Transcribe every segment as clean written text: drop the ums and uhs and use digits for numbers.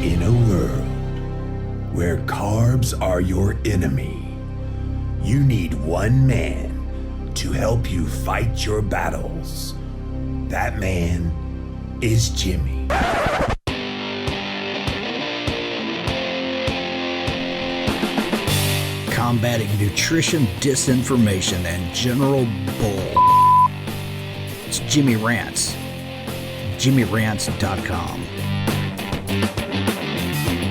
In a world where carbs are your enemy, you need one man to help you fight your battles. That man is Jimmy. Combating nutrition disinformation and general bull. It's Jimmy Rants. JimmyRants.com.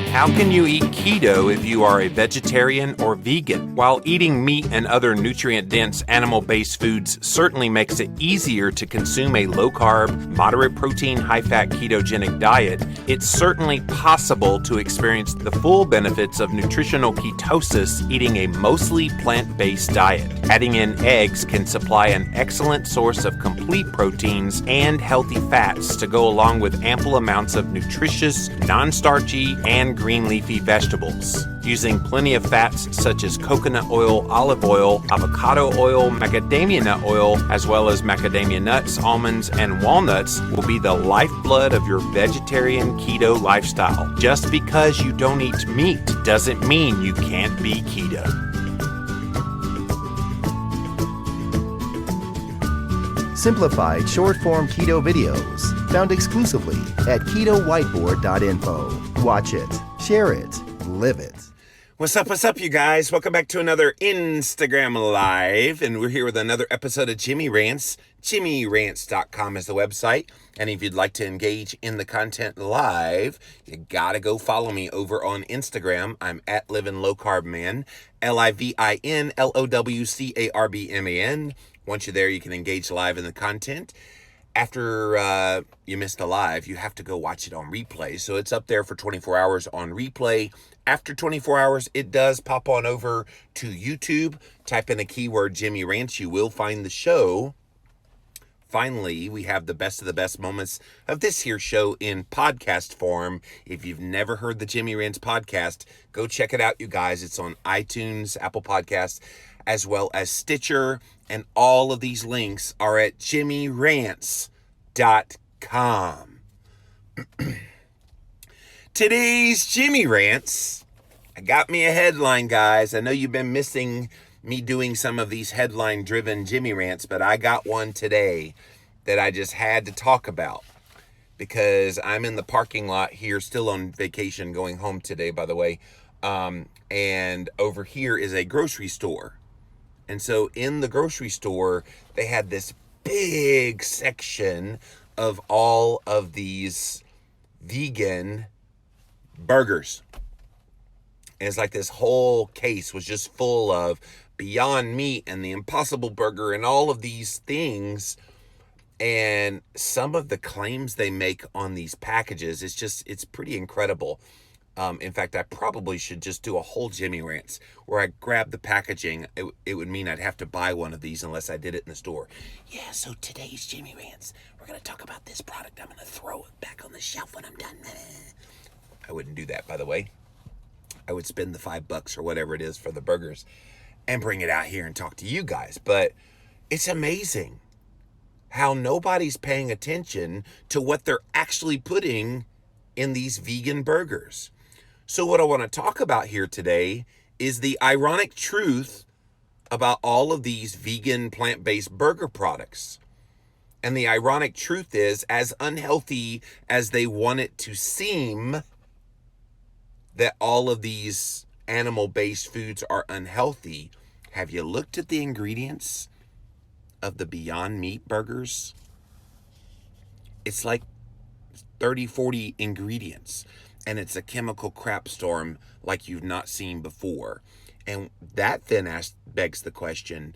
How can you eat keto if you are a vegetarian or vegan? While eating meat and other nutrient-dense animal-based foods certainly makes it easier to consume a low-carb, moderate-protein, high-fat ketogenic diet, it's certainly possible to experience the full benefits of nutritional ketosis eating a mostly plant-based diet. Adding in eggs can supply an excellent source of complete proteins and healthy fats to go along with ample amounts of nutritious, non-starchy, and green leafy vegetables. Using plenty of fats such as coconut oil, olive oil, avocado oil, macadamia nut oil, as well as macadamia nuts, almonds, and walnuts will be the lifeblood of your vegetarian keto lifestyle. Just because you don't eat meat doesn't mean you can't be keto. Simplified short-form keto videos found exclusively at ketowhiteboard.info. Watch it, share it, live it. What's up, you guys? Welcome back to another Instagram Live, and we're here with another episode of Jimmy Rants. JimmyRants.com is the website, and if you'd like to engage in the content live, you gotta go follow me over on Instagram. I'm at Living Low Carb Man, LIVINLOWCARBMAN. Once you're there, you can engage live in the content. After you missed a live, you have to go watch it on replay. So it's up there for 24 hours on replay. After 24 hours, it does pop on over to YouTube. Type in a keyword, Jimmy Rants. You will find the show. Finally, we have the best of the best moments of this here show in podcast form. If you've never heard the Jimmy Rants podcast, go check it out, you guys. It's on iTunes, Apple Podcasts, as well as Stitcher. And all of these links are at jimmyrants.com. Today's Jimmy Rants. I got me a headline, guys. I know you've been missing me doing some of these headline-driven Jimmy Rants, but I got one today that I just had to talk about because I'm in the parking lot here, still on vacation, going home today, by the way. And over here is a grocery store. And so in the grocery store, they had this big section of all of these vegan burgers. And it's like this whole case was just full of Beyond Meat and the Impossible Burger and all of these things. And some of the claims they make on these packages, it's pretty incredible. In fact, I probably should just do a whole Jimmy Rants where I grab the packaging. It would mean I'd have to buy one of these unless I did it in the store. Yeah, so today's Jimmy Rants, we're going to talk about this product. I'm going to throw it back on the shelf when I'm done. I wouldn't do that, by the way. I would spend the $5 or whatever it is for the burgers and bring it out here and talk to you guys. But it's amazing how nobody's paying attention to what they're actually putting in these vegan burgers. So what I want to talk about here today is the ironic truth about all of these vegan plant-based burger products. And the ironic truth is, as unhealthy as they want it to seem, that all of these animal-based foods are unhealthy, have you looked at the ingredients of the Beyond Meat burgers? It's like 30, 40 ingredients. And it's a chemical crap storm like you've not seen before. And that then begs the question,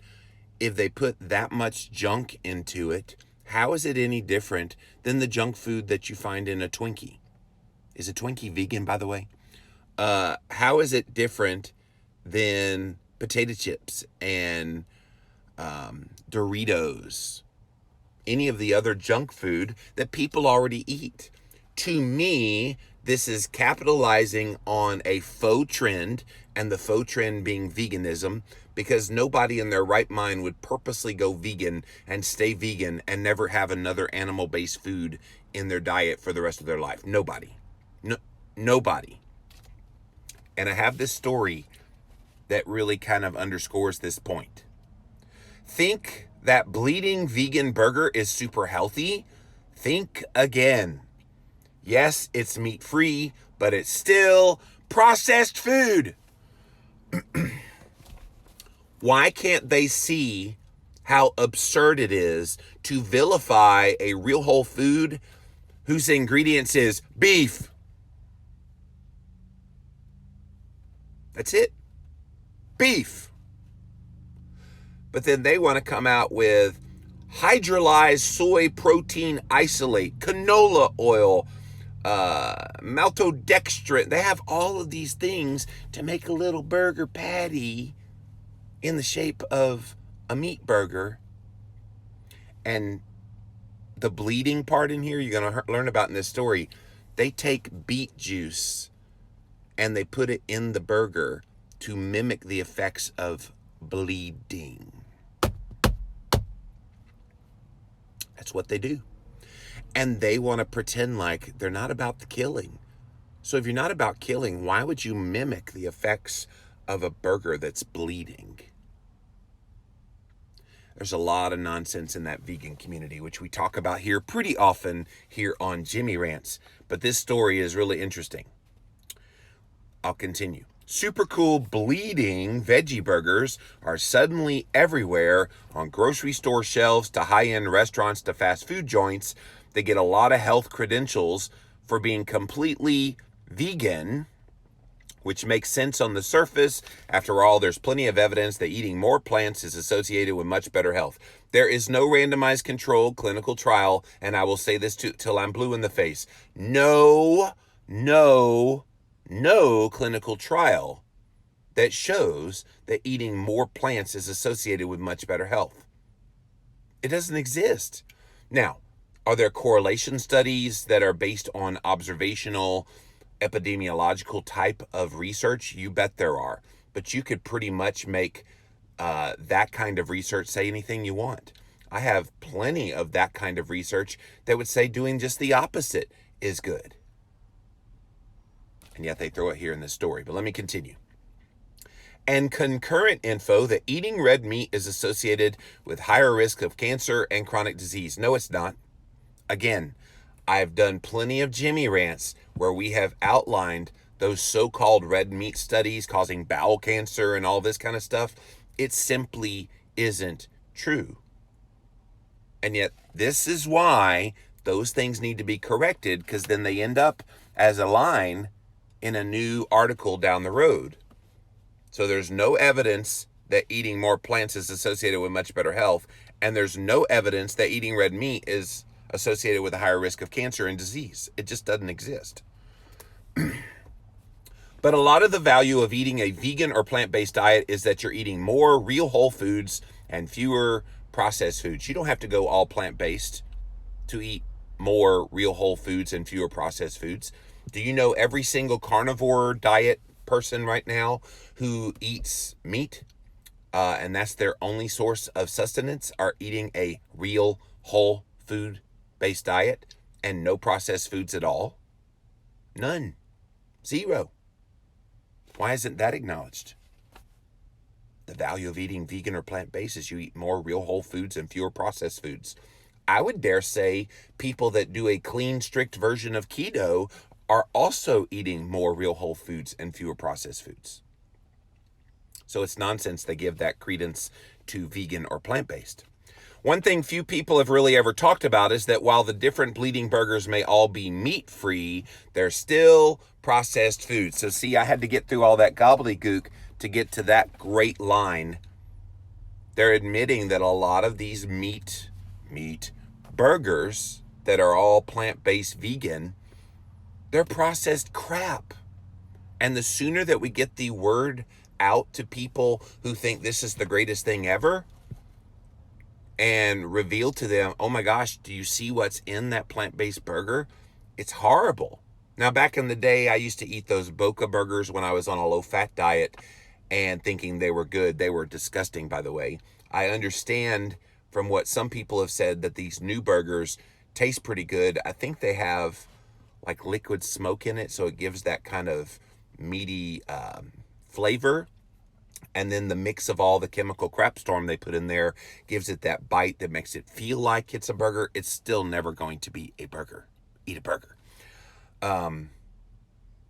if they put that much junk into it, how is it any different than the junk food that you find in a Twinkie? Is a Twinkie vegan, by the way? How is it different than potato chips and Doritos? Any of the other junk food that people already eat? To me, this is capitalizing on a faux trend, and the faux trend being veganism, because nobody in their right mind would purposely go vegan and stay vegan and never have another animal-based food in their diet for the rest of their life. Nobody. Nobody. And I have this story that really kind of underscores this point. Think that bleeding vegan burger is super healthy? Think again. Yes, it's meat-free, but it's still processed food. Why can't they see how absurd it is to vilify a real whole food whose ingredients is beef? That's it. Beef. But then they want to come out with hydrolyzed soy protein isolate, canola oil, maltodextrin. They have all of these things to make a little burger patty in the shape of a meat burger. And the bleeding part in here, you're going to learn about in this story. They take beet juice and they put it in the burger to mimic the effects of bleeding. That's what they do. And they want to pretend like they're not about the killing. So if you're not about killing, why would you mimic the effects of a burger that's bleeding? There's a lot of nonsense in that vegan community, which we talk about here pretty often here on Jimmy Rants. But this story is really interesting. I'll continue. Super cool bleeding veggie burgers are suddenly everywhere on grocery store shelves to high-end restaurants to fast food joints. They get a lot of health credentials for being completely vegan, which makes sense on the surface. After all, there's plenty of evidence that eating more plants is associated with much better health. There is no randomized controlled clinical trial, and I will say this till I'm blue in the face. No clinical trial that shows that eating more plants is associated with much better health. It doesn't exist. Now, are there correlation studies that are based on observational, epidemiological type of research? You bet there are. But you could pretty much make that kind of research say anything you want. I have plenty of that kind of research that would say doing just the opposite is good. And yet they throw it here in this story. But let me continue. And concurrent info that eating red meat is associated with higher risk of cancer and chronic disease. No, it's not. Again, I've done plenty of Jimmy Rants where we have outlined those so-called red meat studies causing bowel cancer and all this kind of stuff. It simply isn't true. And yet this is why those things need to be corrected, because then they end up as a line in a new article down the road. So there's no evidence that eating more plants is associated with much better health, and there's no evidence that eating red meat is associated with a higher risk of cancer and disease. It just doesn't exist. But a lot of the value of eating a vegan or plant-based diet is that you're eating more real whole foods and fewer processed foods. You don't have to go all plant-based to eat more real whole foods and fewer processed foods. Do you know every single carnivore diet person right now who eats meat, and that's their only source of sustenance, are eating a real whole food-based diet and no processed foods at all? None. Zero. Why isn't that acknowledged? The value of eating vegan or plant-based is you eat more real whole foods and fewer processed foods. I would dare say people that do a clean, strict version of keto are also eating more real whole foods and fewer processed foods. So it's nonsense they give that credence to vegan or plant-based. One thing few people have really ever talked about is that while the different bleeding burgers may all be meat-free, they're still processed foods. So see, I had to get through all that gobbledygook to get to that great line. They're admitting that a lot of these meat burgers that are all plant-based vegan, they're processed crap. And the sooner that we get the word out to people who think this is the greatest thing ever and reveal to them, oh my gosh, do you see what's in that plant-based burger? It's horrible. Now, back in the day, I used to eat those Boca burgers when I was on a low-fat diet and thinking they were good. They were disgusting, by the way. I understand from what some people have said that these new burgers taste pretty good. I think they have like liquid smoke in it, so it gives that kind of meaty flavor. And then the mix of all the chemical crap storm they put in there gives it that bite that makes it feel like it's a burger. It's still never going to be a burger. Eat a burger. But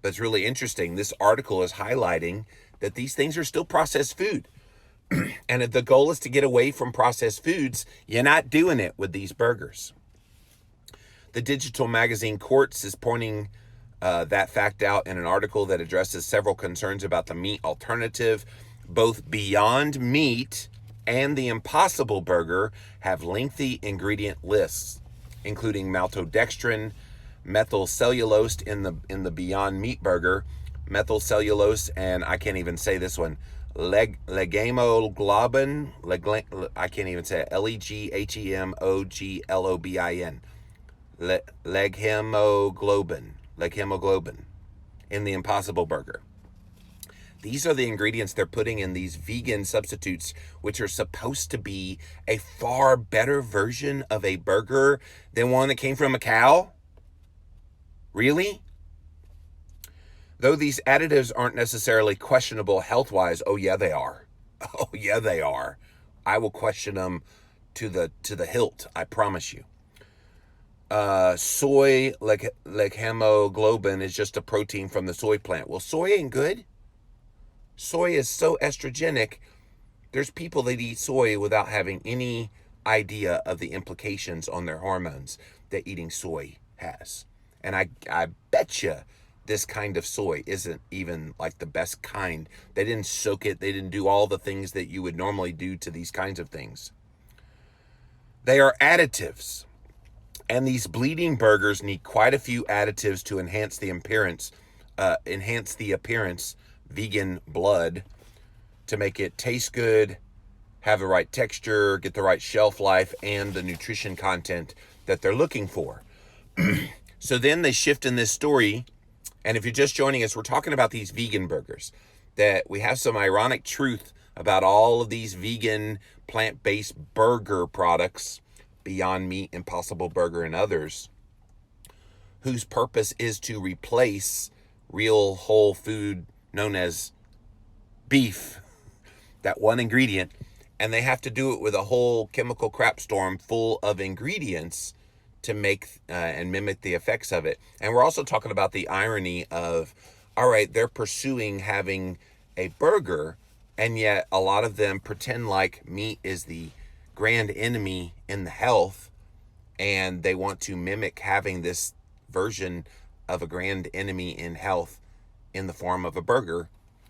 it's really interesting. This article is highlighting that these things are still processed food. And if the goal is to get away from processed foods, you're not doing it with these burgers. The digital magazine Quartz is pointing that fact out in an article that addresses several concerns about the meat alternative. Both Beyond Meat and the Impossible Burger have lengthy ingredient lists, including maltodextrin, methylcellulose in the Beyond Meat burger, methylcellulose, and I can't even say this one, legemoglobin, I can't even say it, legehemoglobin, leghemoglobin in the Impossible Burger. These are the ingredients they're putting in these vegan substitutes, which are supposed to be a far better version of a burger than one that came from a cow. Really? Though these additives aren't necessarily questionable health-wise, oh yeah, they are. Oh yeah, they are. I will question them to the hilt, I promise you. Soy hemoglobin is just a protein from the soy plant. Well, soy ain't good. Soy is so estrogenic. There's people that eat soy without having any idea of the implications on their hormones that eating soy has. And I bet you this kind of soy isn't even like the best kind. They didn't soak it. They didn't do all the things that you would normally do to these kinds of things. They are additives. And these bleeding burgers need quite a few additives to enhance the appearance, vegan blood, to make it taste good, have the right texture, get the right shelf life, and the nutrition content that they're looking for. So then they shift in this story, and if you're just joining us, we're talking about these vegan burgers, that we have some ironic truth about all of these vegan plant-based burger products, Beyond Meat, Impossible Burger, and others, whose purpose is to replace real whole food known as beef, that one ingredient, and they have to do it with a whole chemical crap storm full of ingredients to make and mimic the effects of it. And we're also talking about the irony of, all right, they're pursuing having a burger, and yet a lot of them pretend like meat is the grand enemy in the health, and they want to mimic having this version of a grand enemy in health in the form of a burger.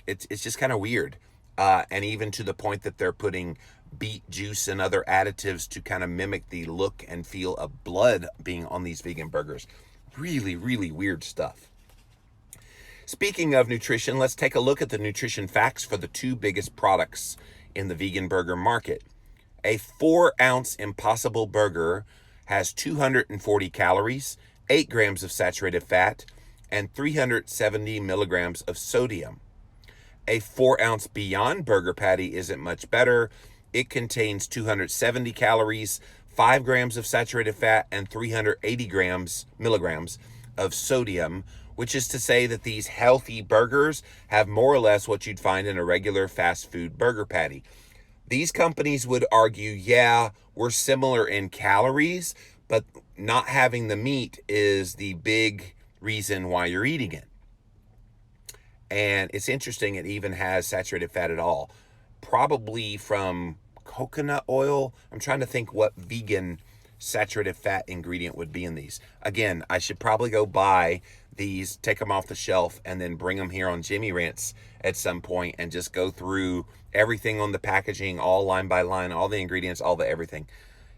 It's just kind of weird. And even to the point that they're putting beet juice and other additives to kind of mimic the look and feel of blood being on these vegan burgers. Really, really weird stuff. Speaking of nutrition, let's take a look at the nutrition facts for the two biggest products in the vegan burger market. A 4-ounce Impossible Burger has 240 calories, 8 grams of saturated fat, and 370 milligrams of sodium. A 4-ounce Beyond Burger patty isn't much better. It contains 270 calories, 5 grams of saturated fat, and 380 milligrams of sodium, which is to say that these healthy burgers have more or less what you'd find in a regular fast food burger patty. These companies would argue, yeah, we're similar in calories, but not having the meat is the big reason why you're eating it. And it's interesting, it even has saturated fat at all. Probably from coconut oil. I'm trying to think what vegan saturated fat ingredient would be in these. Again, I should probably go buy these, take them off the shelf, and then bring them here on Jimmy Rants at some point and just go through everything on the packaging, all line by line, all the ingredients, all the everything.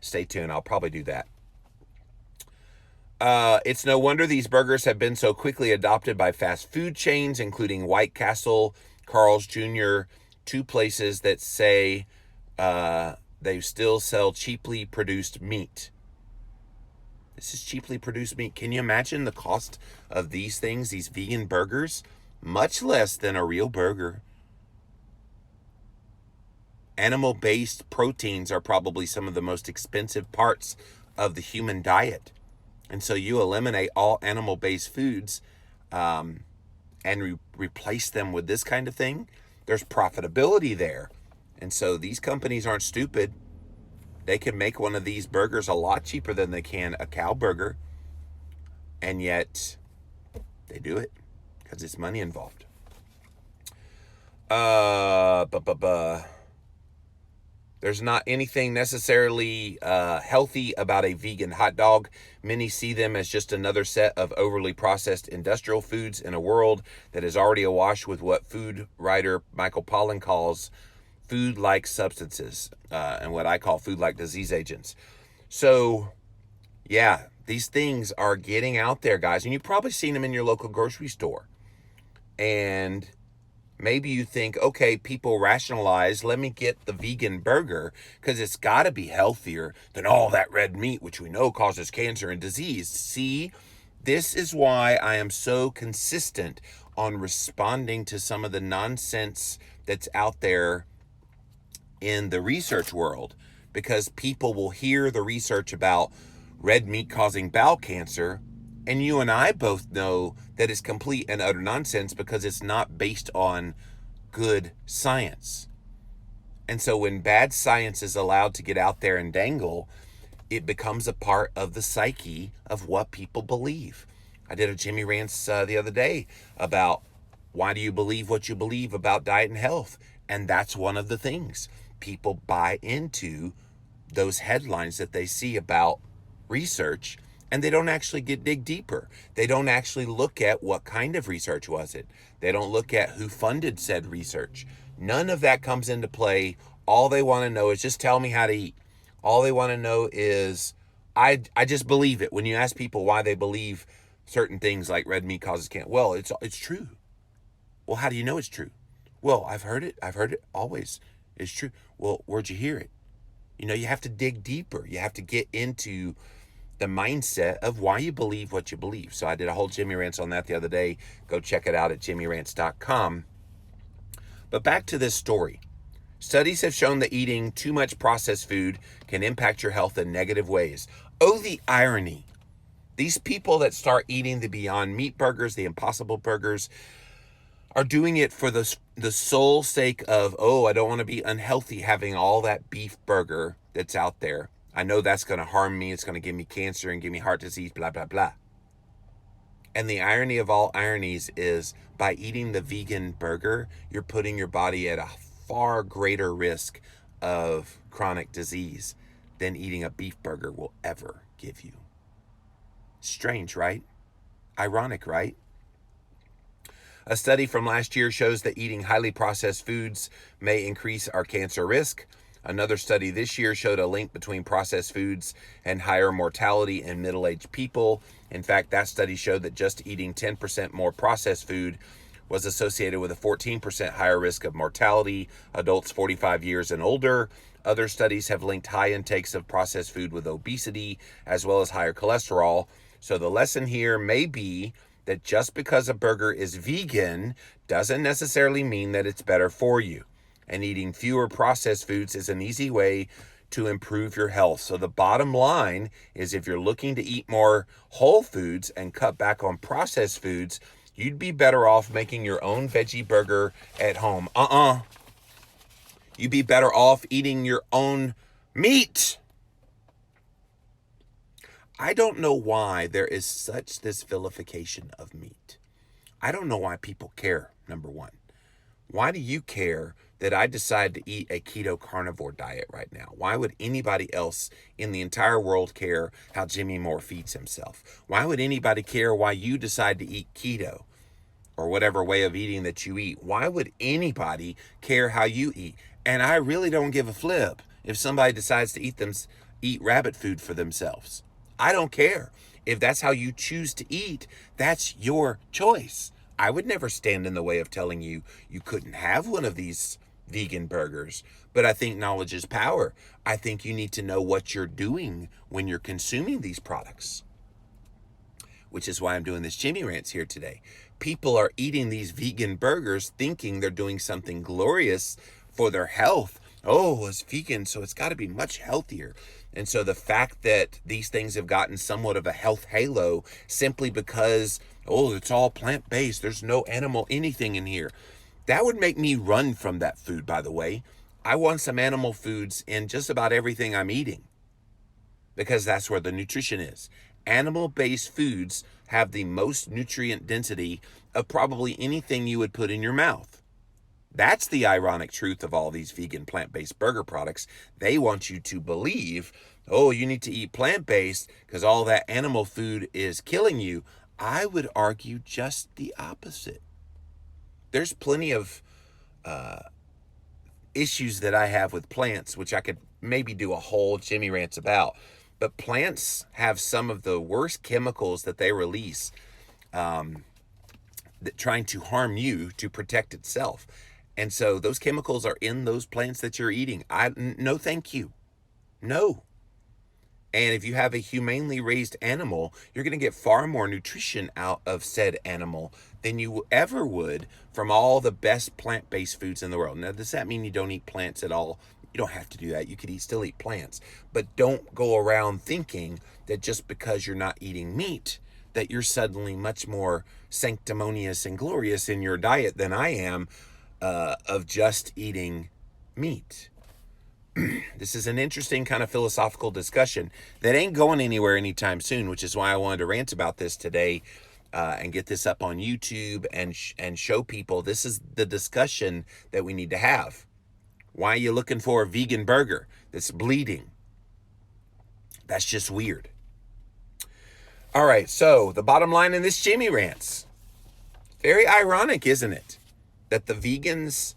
Stay tuned. I'll probably do that. It's no wonder these burgers have been so quickly adopted by fast food chains, including White Castle, Carl's Jr., two places that say they still sell cheaply produced meat. This is cheaply produced meat. Can you imagine the cost of these things, these vegan burgers? Much less than a real burger. Animal-based proteins are probably some of the most expensive parts of the human diet. And so you eliminate all animal-based foods and replace them with this kind of thing. There's profitability there. And so these companies aren't stupid. They can make one of these burgers a lot cheaper than they can a cow burger. And yet they do it because it's money involved. There's not anything necessarily healthy about a vegan hot dog. Many see them as just another set of overly processed industrial foods in a world that is already awash with what food writer Michael Pollan calls food-like substances, and what I call food-like disease agents. So, yeah, these things are getting out there, guys, and you've probably seen them in your local grocery store. And maybe you think, okay, people rationalize, let me get the vegan burger because it's got to be healthier than all that red meat, which we know causes cancer and disease. See, this is why I am so consistent on responding to some of the nonsense that's out there in the research world, because people will hear the research about red meat causing bowel cancer, and you and I both know that it's complete and utter nonsense because it's not based on good science. And so when bad science is allowed to get out there and dangle, it becomes a part of the psyche of what people believe. I did a Jimmy Rants the other day about why do you believe what you believe about diet and health? And that's one of the things. People buy into those headlines that they see about research, and they don't actually dig deeper. They don't actually look at what kind of research was it. They don't look at who funded said research. None of that comes into play. All they want to know is just tell me how to eat. All they want to know is I just believe it. When you ask people why they believe certain things like red meat causes cancer, well, it's true. Well, how do you know it's true? Well, I've heard it always. It's true. Well, where'd you hear it? You know, you have to dig deeper. You have to get into the mindset of why you believe what you believe. So I did a whole Jimmy Rants on that the other day. Go check it out at jimmyrants.com. But back to this story. Studies have shown that eating too much processed food can impact your health in negative ways. Oh, the irony. These people that start eating the Beyond Meat burgers, the Impossible burgers, are doing it for the sole sake of, oh, I don't want to be unhealthy having all that beef burger that's out there. I know that's going to harm me. It's going to give me cancer and give me heart disease, blah, blah, blah. And the irony of all ironies is by eating the vegan burger, you're putting your body at a far greater risk of chronic disease than eating a beef burger will ever give you. Strange, right? Ironic, right? A study from last year shows that eating highly processed foods may increase our cancer risk. Another study this year showed a link between processed foods and higher mortality in middle-aged people. In fact, that study showed that just eating 10% more processed food was associated with a 14% higher risk of mortality, adults 45 years and older. Other studies have linked high intakes of processed food with obesity, as well as higher cholesterol. So the lesson here may be that just because a burger is vegan doesn't necessarily mean that it's better for you. And eating fewer processed foods is an easy way to improve your health. So the bottom line is if you're looking to eat more whole foods and cut back on processed foods, you'd be better off making your own veggie burger at home. You'd be better off eating your own meat. I don't know why there is such this vilification of meat. I don't know why people care, number one. Why do you care that I decide to eat a keto carnivore diet right now? Why would anybody else in the entire world care how Jimmy Moore feeds himself? Why would anybody care why you decide to eat keto or whatever way of eating that you eat? Why would anybody care how you eat? And I really don't give a flip if somebody decides to eat rabbit food for themselves. I don't care. If that's how you choose to eat, that's your choice. I would never stand in the way of telling you you couldn't have one of these vegan burgers, but I think knowledge is power. I think you need to know what you're doing when you're consuming these products, which is why I'm doing this Jimmy Rants here today. People are eating these vegan burgers thinking they're doing something glorious for their health. oh, it's vegan, so it's got to be much healthier. And so the fact that these things have gotten somewhat of a health halo simply because, oh, it's all plant-based, there's no animal anything in here, that would make me run from that food, by the way. I want some animal foods in just about everything I'm eating because that's where the nutrition is. Animal-based foods have the most nutrient density of probably anything you would put in your mouth. That's the ironic truth of all these vegan plant-based burger products. They want you to believe, oh, you need to eat plant-based because all that animal food is killing you. I would argue just the opposite. There's plenty of issues that I have with plants, which I could maybe do a whole Jimmy Rants about. But plants have some of the worst chemicals that they release that trying to harm you to protect itself. And so those chemicals are in those plants that you're eating. No, thank you. No. And if you have a humanely raised animal, you're going to get far more nutrition out of said animal than you ever would from all the best plant-based foods in the world. Now, does that mean you don't eat plants at all? You don't have to do that. You could still eat plants. But don't go around thinking that just because you're not eating meat, that you're suddenly much more sanctimonious and glorious in your diet than I am of just eating meat. This is an interesting kind of philosophical discussion that ain't going anywhere anytime soon, which is why I wanted to rant about this today and get this up on YouTube and show people this is the discussion that we need to have. Why are you looking for a vegan burger that's bleeding? That's just weird. All right, so the bottom line in this Jimmy Rants, very ironic, isn't it? That the vegans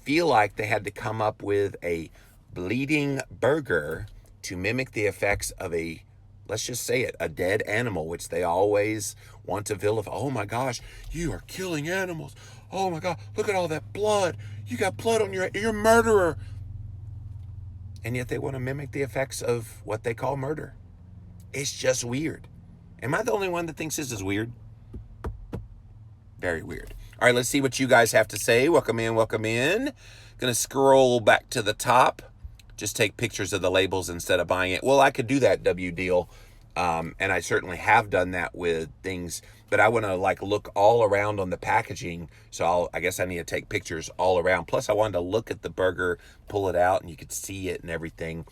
feel like they had to come up with a bleeding burger to mimic the effects of a, let's just say it, a dead animal, which they always want to vilify. Oh my gosh, you are killing animals. Oh my God, look at all that blood. You got blood on you're a murderer. And yet they want to mimic the effects of what they call murder. It's just weird. Am I the only one that thinks this is weird? Very weird. All right, let's see what you guys have to say. Welcome in, welcome in. Gonna scroll back to the top. Just take pictures of the labels instead of buying it. Well, I could do that, W Deal. And I certainly have done that with things, but I want to like look all around on the packaging. So I guess I need to take pictures all around. Plus I wanted to look at the burger, pull it out and you could see it and everything.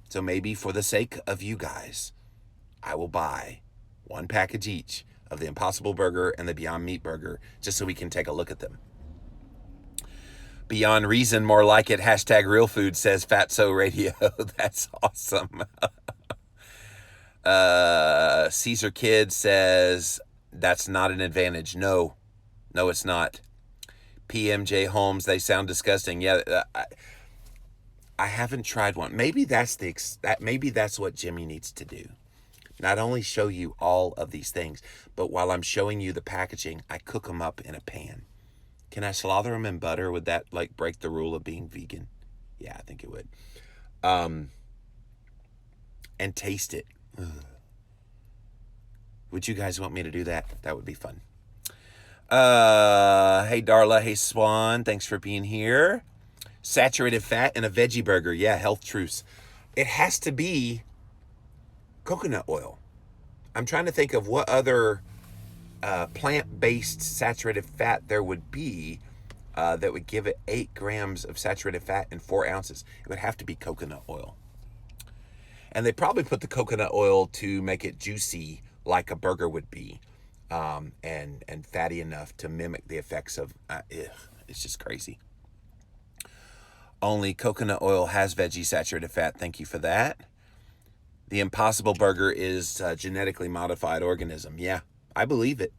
So maybe for the sake of you guys, I will buy one package each of the Impossible Burger and the Beyond Meat Burger, just so we can take a look at them. Beyond Reason, more like it. Hashtag real food, says Fatso Radio. That's awesome. Caesar Kid says, that's not an advantage. No, it's not. PMJ Holmes, they sound disgusting. Yeah, I haven't tried one. Maybe that's what Jimmy needs to do. Not only show you all of these things, but while I'm showing you the packaging, I cook them up in a pan. Can I slather them in butter? Would that like break the rule of being vegan? Yeah, I think it would. And taste it. Ugh. Would you guys want me to do that? That would be fun. Hey Darla, hey Swan, thanks for being here. Saturated fat in a veggie burger. Yeah, health truths. It has to be coconut oil. I'm trying to think of what other plant-based saturated fat there would be that would give it 8 grams of saturated fat in 4 ounces. It would have to be coconut oil. And they probably put the coconut oil to make it juicy like a burger would be, and fatty enough to mimic the effects of, it's just crazy. Only coconut oil has veggie saturated fat. Thank you for that. The Impossible Burger is a genetically modified organism. Yeah, I believe it.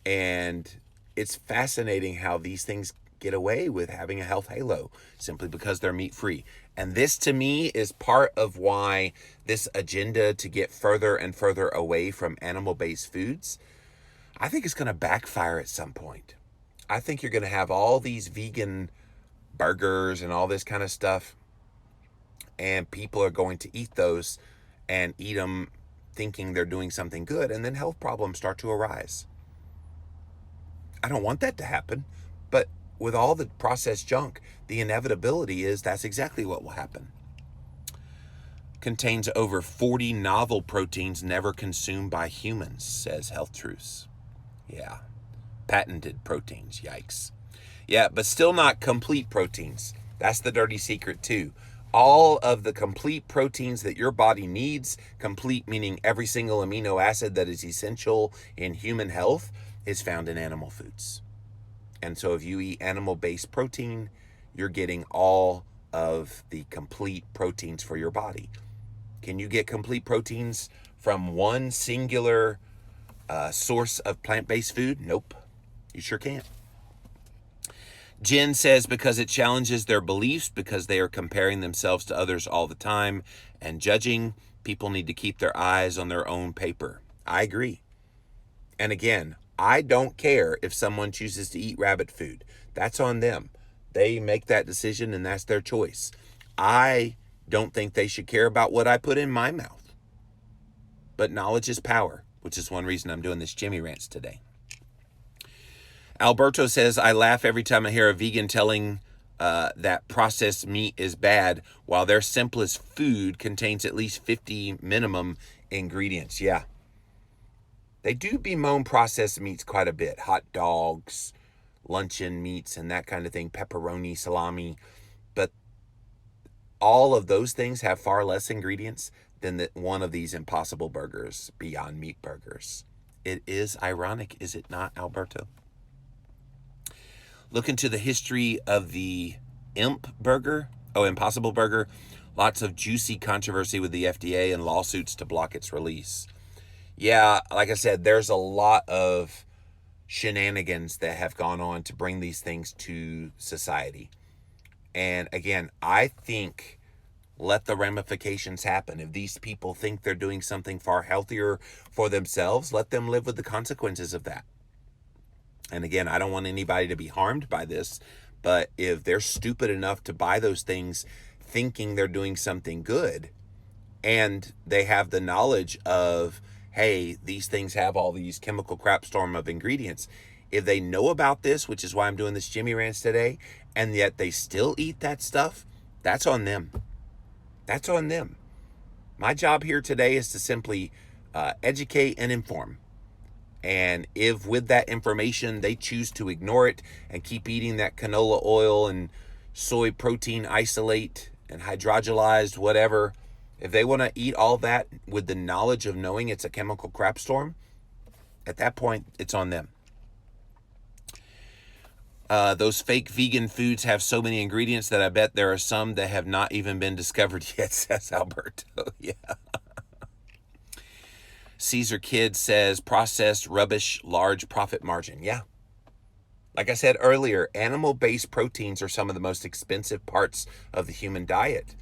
And it's fascinating how these things get away with having a health halo simply because they're meat-free. And this, to me, is part of why this agenda to get further and further away from animal-based foods, I think it's going to backfire at some point. I think you're going to have all these vegan burgers and all this kind of stuff, and people are going to eat those and eat them thinking they're doing something good, and then health problems start to arise. I don't want that to happen, but with all the processed junk, the inevitability is that's exactly what will happen. Contains over 40 novel proteins never consumed by humans, says Health Truths. Yeah. Patented proteins, yikes. Yeah, but still not complete proteins. That's the dirty secret too. All of the complete proteins that your body needs, complete meaning every single amino acid that is essential in human health, is found in animal foods. And so if you eat animal-based protein, you're getting all of the complete proteins for your body. Can you get complete proteins from one singular source of plant-based food? Nope. You sure can't. Jen says because it challenges their beliefs, because they are comparing themselves to others all the time and judging. People need to keep their eyes on their own paper. I agree. And again, I don't care if someone chooses to eat rabbit food. That's on them. They make that decision and that's their choice. I don't think they should care about what I put in my mouth. But knowledge is power, which is one reason I'm doing this Jimmy Rants today. Alberto says, I laugh every time I hear a vegan telling that processed meat is bad while their simplest food contains at least 50 minimum ingredients. Yeah. They do bemoan processed meats quite a bit. Hot dogs, luncheon meats, and that kind of thing. Pepperoni, salami. But all of those things have far less ingredients than one of these Impossible Burgers, Beyond Meat burgers. It is ironic, is it not, Alberto? Look into the history of the Impossible Burger. Lots of juicy controversy with the FDA and lawsuits to block its release. Yeah, like I said, there's a lot of shenanigans that have gone on to bring these things to society. And again, I think let the ramifications happen. If these people think they're doing something far healthier for themselves, let them live with the consequences of that. And again, I don't want anybody to be harmed by this, but if they're stupid enough to buy those things thinking they're doing something good, and they have the knowledge of, hey, these things have all these chemical crap storm of ingredients. If they know about this, which is why I'm doing this Jimmy Rants today, and yet they still eat that stuff, that's on them. That's on them. My job here today is to simply educate and inform. And if with that information they choose to ignore it and keep eating that canola oil and soy protein isolate and hydrogenized whatever, if they want to eat all that with the knowledge of knowing it's a chemical crap storm, at that point, it's on them. Those fake vegan foods have so many ingredients that I bet there are some that have not even been discovered yet, says Alberto. Yeah. Caesar Kid says, processed rubbish, large profit margin. Yeah. Like I said earlier, animal-based proteins are some of the most expensive parts of the human diet.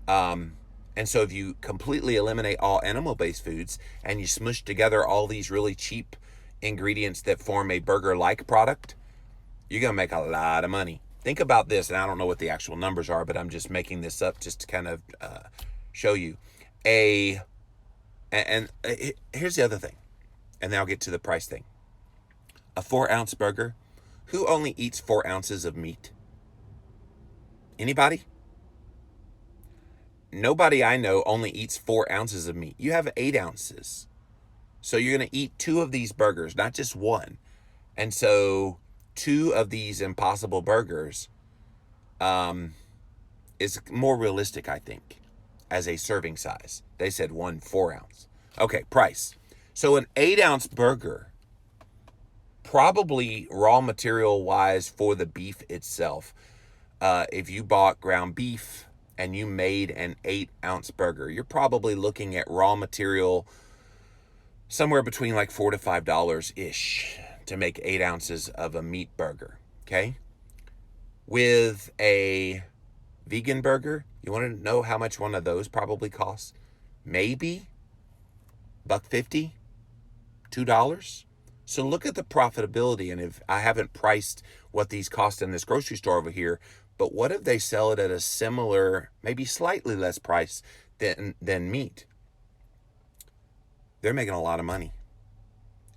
And so if you completely eliminate all animal-based foods and you smush together all these really cheap ingredients that form a burger-like product, you're going to make a lot of money. Think about this, and I don't know what the actual numbers are, but I'm just making this up just to kind of show you. Here's the other thing, and then I'll get to the price thing. A 4-ounce burger, who only eats 4 ounces of meat? Anybody? Nobody I know only eats 4 ounces of meat. You have 8 ounces. So you're going to eat 2 of these burgers, not just one. And so 2 of these Impossible Burgers is more realistic, I think, as a serving size. They said 1 4-ounce. Okay, price. So an 8-ounce burger, probably raw material wise for the beef itself, if you bought ground beef and you made an 8-ounce burger, you're probably looking at raw material somewhere between like $4 to $5-ish to make 8 ounces of a meat burger, okay? With a vegan burger, you want to know how much one of those probably costs? Maybe $1.50, $2. So look at the profitability, and if I haven't priced what these cost in this grocery store over here, but what if they sell it at a similar, maybe slightly less price than meat? They're making a lot of money.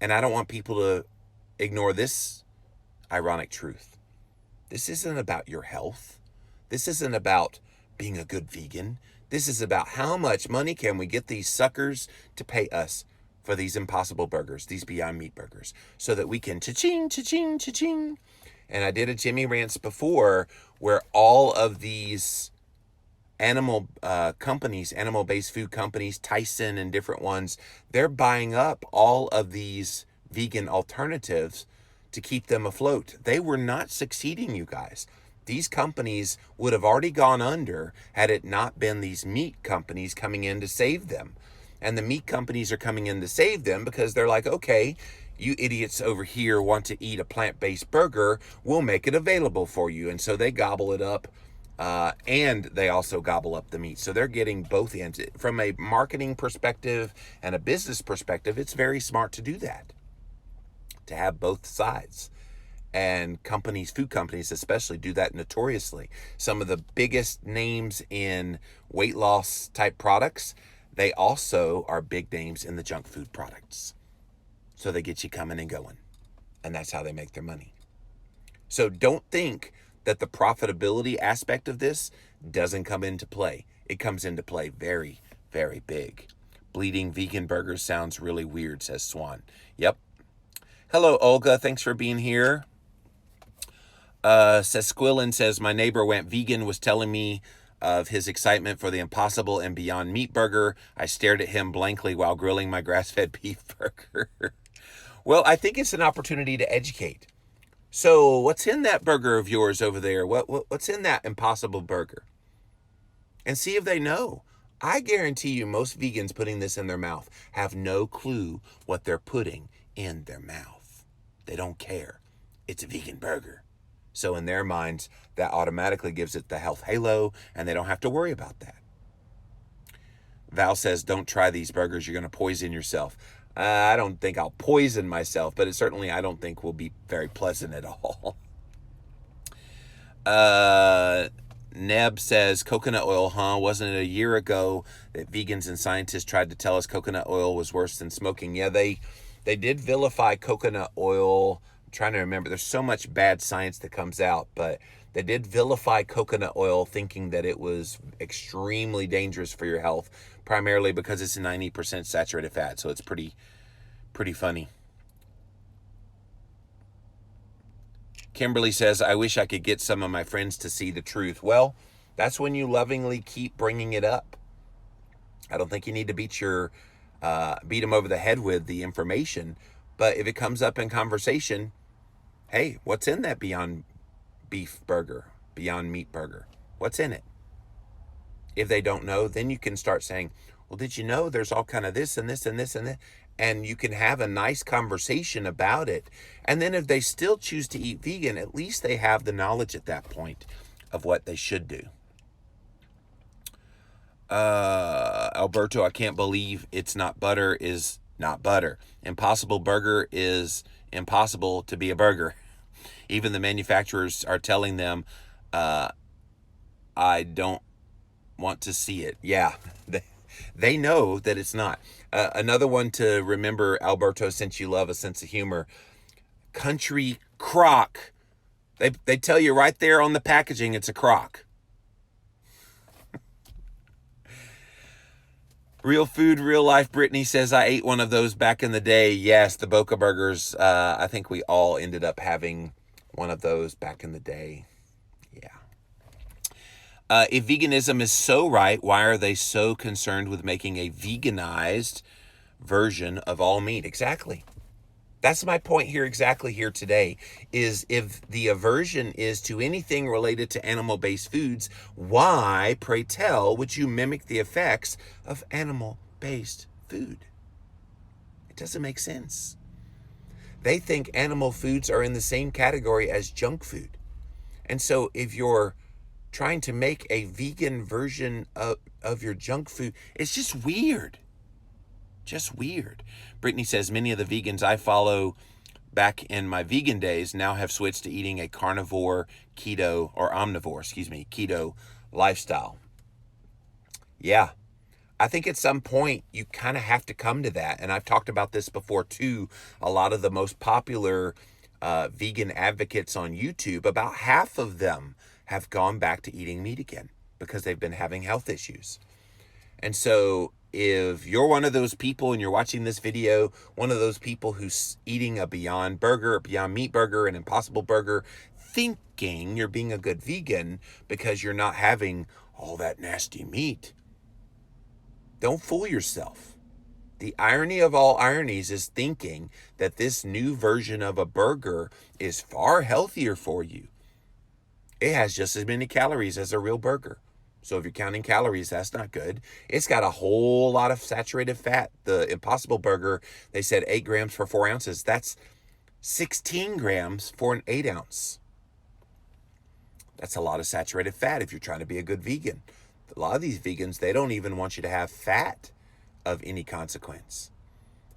And I don't want people to ignore this ironic truth. This isn't about your health. This isn't about being a good vegan. This is about how much money can we get these suckers to pay us for these Impossible Burgers, these Beyond Meat burgers, so that we can cha-ching, cha-ching, cha-ching. And I did a Jimmy Rants before where all of these animal companies, animal-based food companies, Tyson and different ones, they're buying up all of these vegan alternatives to keep them afloat. They were not succeeding, you guys. These companies would have already gone under had it not been these meat companies coming in to save them. And the meat companies are coming in to save them because they're like, okay, you idiots over here want to eat a plant-based burger, we'll make it available for you. And so they gobble it up, and they also gobble up the meat. So they're getting both ends. From a marketing perspective and a business perspective, it's very smart to do that, to have both sides. And companies, food companies especially, do that notoriously. Some of the biggest names in weight loss type products, they also are big names in the junk food products. So they get you coming and going. And that's how they make their money. So don't think that the profitability aspect of this doesn't come into play. It comes into play very, very big. Bleeding vegan burgers sounds really weird, says Swan. Yep. Hello, Olga. Thanks for being here. Sesquillin says, my neighbor went vegan, was telling me of his excitement for the Impossible and Beyond Meat burger. I stared at him blankly while grilling my grass-fed beef burger. Well, I think it's an opportunity to educate. So what's in that burger of yours over there? What's in that Impossible burger? And see if they know. I guarantee you most vegans putting this in their mouth have no clue what they're putting in their mouth. They don't care. It's a vegan burger. So in their minds, that automatically gives it the health halo, and they don't have to worry about that. Val says, don't try these burgers. You're going to poison yourself. I don't think I'll poison myself, but it certainly I don't think will be very pleasant at all. Neb says, coconut oil, huh? Wasn't it a year ago that vegans and scientists tried to tell us coconut oil was worse than smoking? Yeah, they did vilify coconut oil. Trying to remember, there's so much bad science that comes out, but they did vilify coconut oil thinking that it was extremely dangerous for your health, primarily because it's 90% saturated fat. So it's pretty funny. Kimberly says, I wish I could get some of my friends to see the truth. Well, that's when you lovingly keep bringing it up. I don't think you need to beat them over the head with the information, but if it comes up in conversation, hey, what's in that Beyond Beef burger, Beyond Meat burger? What's in it? If they don't know, then you can start saying, well, did you know there's all kind of this and this and this and that? And you can have a nice conversation about it. And then if they still choose to eat vegan, at least they have the knowledge at that point of what they should do. Alberto, I can't believe it's not butter is not butter. Impossible burger is impossible to be a burger. Even the manufacturers are telling them, I don't want to see it. Yeah, they know that it's not. Another one to remember, Alberto, since you love a sense of humor, Country Crock. They tell you right there on the packaging it's a crock. Real Food, Real Life, Brittany says, I ate one of those back in the day. Yes, the Boca Burgers. I think we all ended up having one of those back in the day. Yeah. If veganism is so right, why are they so concerned with making a veganized version of all meat? Exactly. That's my point here exactly here today, is if the aversion is to anything related to animal-based foods, why, pray tell, would you mimic the effects of animal-based food? It doesn't make sense. They think animal foods are in the same category as junk food. And so if you're trying to make a vegan version of your junk food, it's just weird. Just weird. Brittany says, many of the vegans I follow back in my vegan days now have switched to eating a carnivore, keto, or omnivore, keto lifestyle. Yeah. I think at some point you kind of have to come to that. And I've talked about this before too. A lot of the most popular vegan advocates on YouTube, about half of them have gone back to eating meat again because they've been having health issues. And so if you're one of those people and you're watching this video, one of those people who's eating a Beyond Burger, a Beyond Meat Burger, an Impossible Burger, thinking you're being a good vegan because you're not having all that nasty meat, don't fool yourself. The irony of all ironies is thinking that this new version of a burger is far healthier for you. It has just as many calories as a real burger. So if you're counting calories, that's not good. It's got a whole lot of saturated fat. The Impossible Burger, they said 8 grams for 4 ounces. That's 16 grams for an 8 ounce. That's a lot of saturated fat if you're trying to be a good vegan. A lot of these vegans, they don't even want you to have fat of any consequence.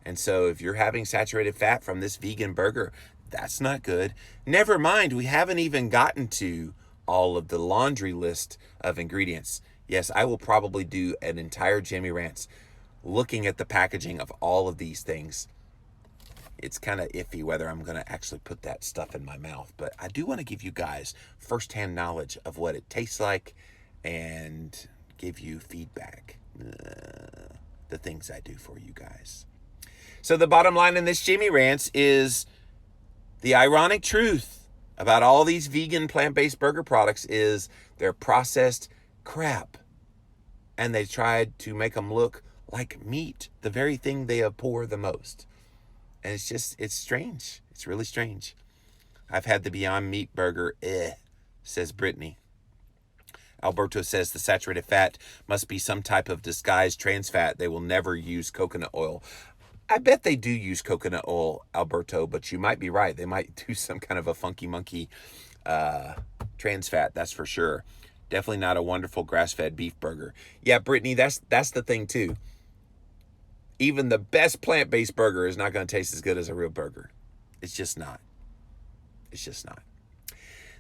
And so if you're having saturated fat from this vegan burger, that's not good. Never mind, we haven't even gotten to all of the laundry list of ingredients. Yes, I will probably do an entire Jimmy Rants looking at the packaging of all of these things. It's kind of iffy whether I'm going to actually put that stuff in my mouth, but I do want to give you guys firsthand knowledge of what it tastes like and give you feedback. The things I do for you guys. So the bottom line in this Jimmy Rants is the ironic truth about all these vegan plant-based burger products is they're processed crap. And they tried to make them look like meat, the very thing they abhor the most. And it's strange. It's really strange. I've had the Beyond Meat Burger, says Brittany. Alberto says the saturated fat must be some type of disguised trans fat. They will never use coconut oil. I bet they do use coconut oil, Alberto, but you might be right. They might do some kind of a funky monkey trans fat, that's for sure. Definitely not a wonderful grass-fed beef burger. Yeah, Brittany, that's the thing too. Even the best plant-based burger is not going to taste as good as a real burger. It's just not. It's just not.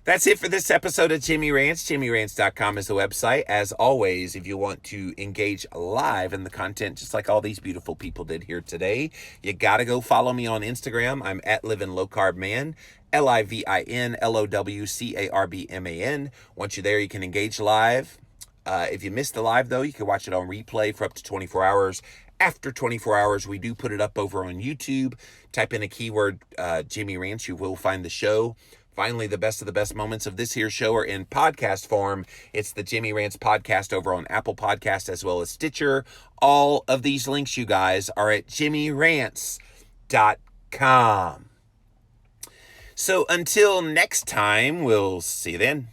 That's it for this episode of Jimmy Rants. JimmyRants.com is the website. As always, if you want to engage live in the content, just like all these beautiful people did here today, you got to go follow me on Instagram. I'm at Living Low Carb Man, LIVINLOWCARBMAN. Once you're there, you can engage live. If you missed the live, though, you can watch it on replay for up to 24 hours. After 24 hours, we do put it up over on YouTube. Type in a keyword, Jimmy Rants, you will find the show. Finally, the best of the best moments of this here show are in podcast form. It's the Jimmy Rants podcast over on Apple Podcast as well as Stitcher. All of these links, you guys, are at jimmyrants.com. So until next time, we'll see you then.